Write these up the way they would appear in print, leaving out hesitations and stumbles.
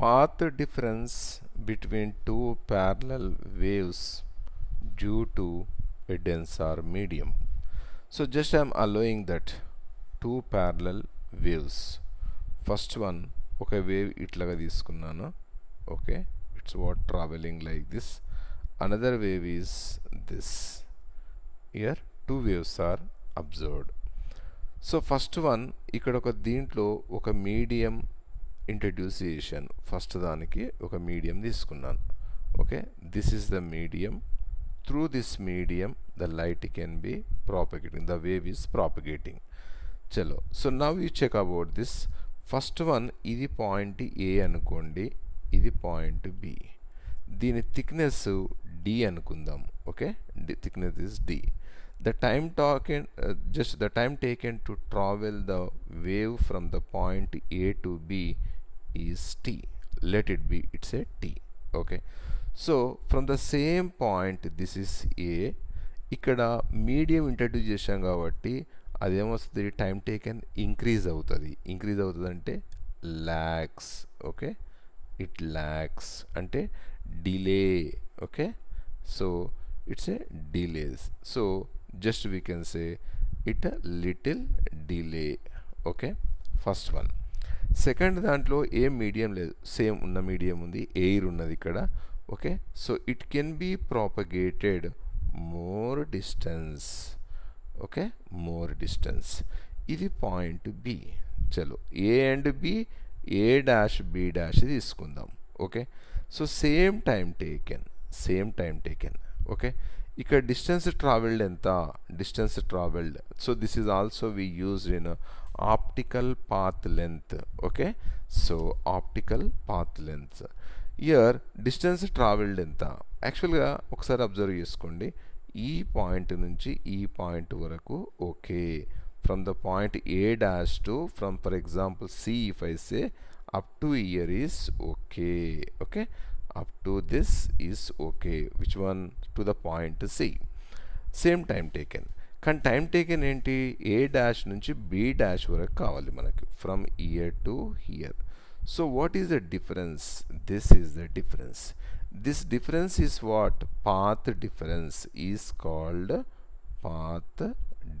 path difference between two parallel waves due to a denser medium. So just I am allowing that two parallel waves. First one, okay, wave ఇట్లాగా తీసుకున్నాను. Okay, it's what traveling like this. Another wave is this. Here two waves are observed. So first one ఇక్కడ ఒక దీంట్లో ఒక medium introduce చేశాను. First దానికి ఒక medium తీసుకున్నాను. Okay, this is the medium. Through this medium the light can be propagating, the wave is propagating. చలో, so now you check about this. First one, ఇది పాయింట్ ఏ అనుకోండి, ఇది point B. దీని thickness D అనుకుందాం. Okay, thickness is D. The time taken, just the time taken to travel the wave from the point A to B is t. Let it be, it's a t. Okay, so from the same point, this is A. ఇక్కడ medium introduce చేసాం కాబట్టి అదేమొస్తుంది, time taken increase అవుతుంది. Increase అవుతుంది అంటే lags. Okay, it lags అంటే delay. Okay, so it's a delays. So just we can say it a little delay. Okay, first one. Second దాంట్లో ఏం medium లేదు, సేమ్ ఉన్న మీడియం ఉంది, ఎయిర్ ఉన్నది ఇక్కడ. Okay, so it can be propagated more distance. Okay, more distance. ఇది point B. చలో, A and B, A dash B dash తీసుకుందాం. Okay, so same time taken, same time taken. Okay, ఇక్కడ distance travelled ఎంత, distance travelled. So this is also we used in optical path length. Okay, so optical path length. Here distance travelled ఎంత, యాక్చువల్గా ఒకసారి observe చేసుకోండి. ఈ point నుంచి ఈ point వరకు. Okay, from the point A dash to, from for example C, if I say up to here is okay. Okay, up to this is okay. Which one? To the point C. Same time taken. కానీ time taken ఏంటి, ఏ dash నుంచి B dash వరకు కావాలి మనకి, from year to hear. So what is the difference? This is the difference. This difference is what? Path difference is called path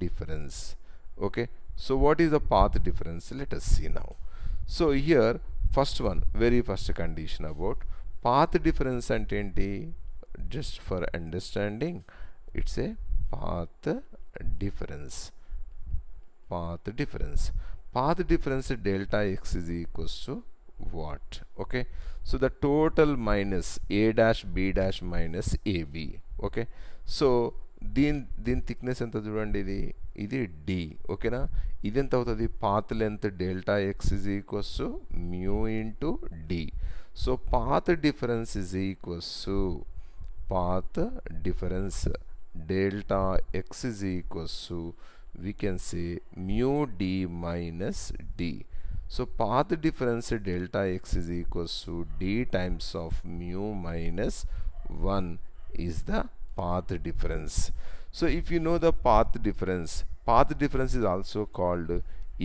difference. Okay, so what is the path difference? Let us see now. So here first one, very first condition about path difference అంటే ఏంటి? Just for understanding, it's a path difference. Path difference, path difference delta x is equals to what? Okay, so the total minus A dash B dash minus AB. Okay, so దీని thickness ఎంత చూడండి, ఇది d. ఓకేనా, ఇది ఎంత అవుతుంది? Path length delta x is equals to mu into D. So path difference is equals to path difference delta x is equals to, we can say, mu d minus d. So path difference delta x is equals to d times of mu minus 1 is the path difference. So if you know the path difference is also called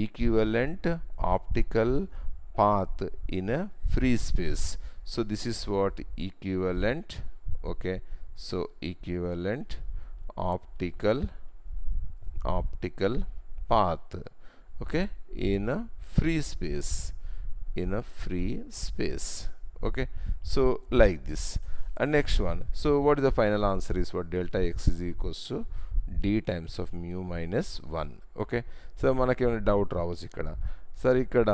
equivalent optical path in a free space. So this is what equivalent. Okay, so equivalent optical path. Okay, in a free space, in a free space. Okay, so like this. And next one, so what is the final answer is what? Delta x is equals to d times of mu minus 1. Okay, so మనకేమైనా doubt రావచ్చు ఇక్కడ, sir ఇక్కడ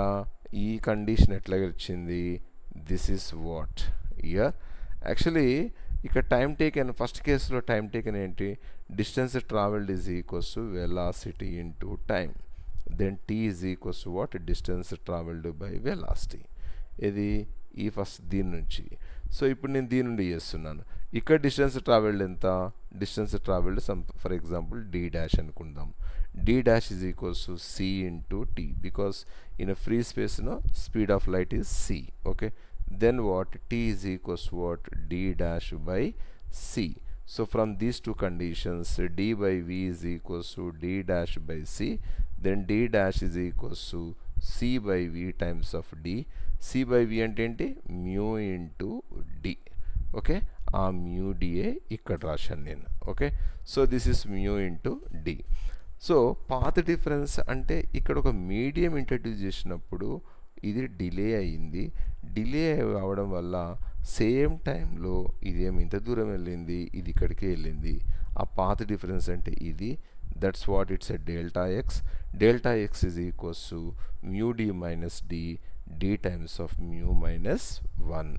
ఈ condition ఎట్లా వచ్చింది? This is what here. Actually ఇక్కడ time taken, first కేసులో time taken ఏంటి? Distance travelled is equals to velocity into time. Then t is equals to what? Distance travelled by velocity. ఇది ఈ ఫస్ట్ దీని నుంచి. సో ఇప్పుడు నేను దీని నుండి చేస్తున్నాను. ఇక్కడ డిస్టెన్స్ ట్రావెల్డ్ ఎంత? Distance travelled some for example d dash అనుకుందాం. d dash is equals to c into t, because in a free space, no, speed of light is c. Okay, then what? T is equals to what? D dash by c. So from these two conditions, d by v is equals to d dash by c. Then d dash is equals to c by v times of d. C by V అంటే ఏంటి, mu into D. Okay, ఆ mu డిఏ ఇక్కడ రాశాను నేను. Okay, so this is mu into D. So path difference అంటే ఇక్కడ ఒక మీడియం ఇంట్రడ్యూస్ చేసినప్పుడు ఇది డిలే అయ్యింది. డిలే అవడం వల్ల సేమ్ టైంలో ఇదేమి ఇంత దూరం వెళ్ళింది, ఇది ఇక్కడికే వెళ్ళింది. ఆ పాత్ డిఫరెన్స్ అంటే ఇది. That's what it's a delta x. Delta x is equals to mu d minus d, d times of mu minus 1.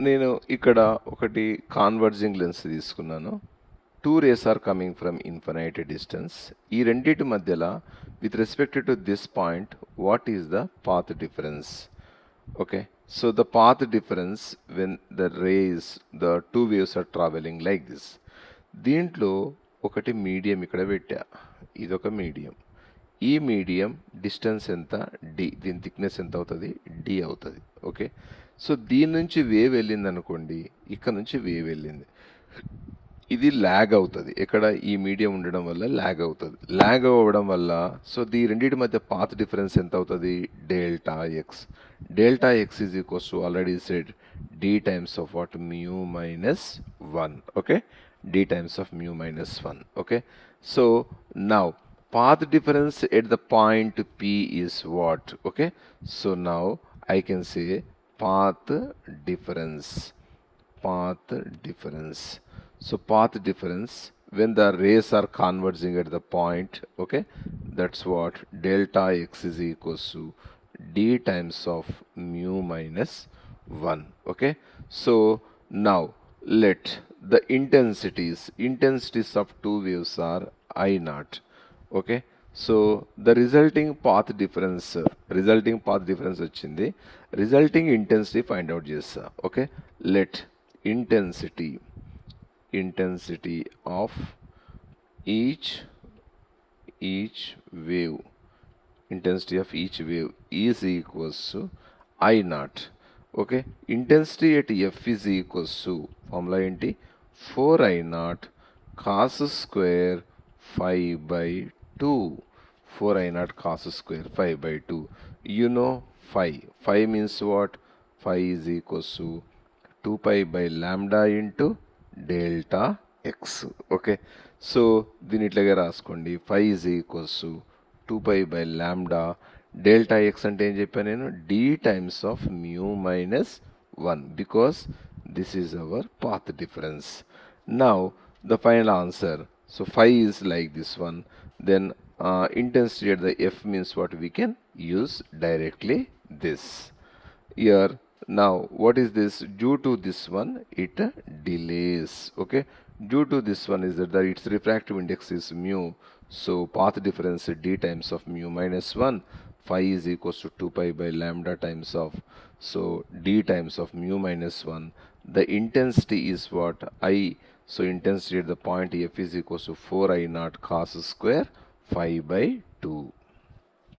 నేను ఇక్కడ ఒకటి కాన్వర్జింగ్ లెన్స్ తీసుకున్నాను. Two rays are coming from infinite distance. ఈ రెండింటి మధ్యలో with respect to this point what is the path difference? Okay, so the path difference when the rays, the two waves are travelling like this. దీంట్లో ఒకటి medium ఇక్కడ పెట్టా, ఇదొక medium. ఈ medium distance ఎంత, డి. దీని థిక్నెస్ ఎంత అవుతుంది, డి అవుతుంది. ఓకే, సో దీని నుంచి వేవ్ వెళ్ళింది అనుకోండి, ఇక్కడ నుంచి వేవ్ వెళ్ళింది, ఇది ల్యాగ్ అవుతుంది. ఇక్కడ ఈ మీడియం ఉండడం వల్ల ల్యాగ్ అవుతుంది. ల్యాగ్ అవ్వడం వల్ల సో ఈ రెండింటి మధ్య పాత్ డిఫరెన్స్ ఎంత అవుతుంది, delta x. Delta x is equals to already said d times of what, mu minus 1. Okay, d times of mu minus 1. Okay, so now path difference at the point P is what? Okay, so now I can say path difference. Path difference. So path difference when the rays are converging at the point, okay, that's what delta x is equals to d times of mu minus 1. Okay, so now let the intensities of two waves are I naught. Okay, so the resulting path difference వచ్చింది. Resulting intensity find out చేస్తా. Okay, let intensity of each wave is equals to I not. Okay, intensity at F is equals to formula ఏంటి, 4I naught cos square 5/2. 4I naught cos square 5/2. You know phi. Phi means what? Phi is equals to 2 pi by lambda into delta x. Okay, so దీని ఇట్లాగే రాసుకోండి. Phi is equals to 2 pi by lambda delta x అంటే ఏం చెప్పాను నేను, d times of mu minus 1, because this is our path difference. Now the final answer. So phi is like this one. Then intensity at the f means what, we can use directly this. Here now what is this? Due to this one it delays. Okay, due to this one is that its refractive index is mu. So path difference d times of mu minus 1. Phi is equals to 2 pi by lambda times of, so d times of mu minus 1. The intensity is what, I. So intensity at the point F is equals to 4I naught cos square 5/2.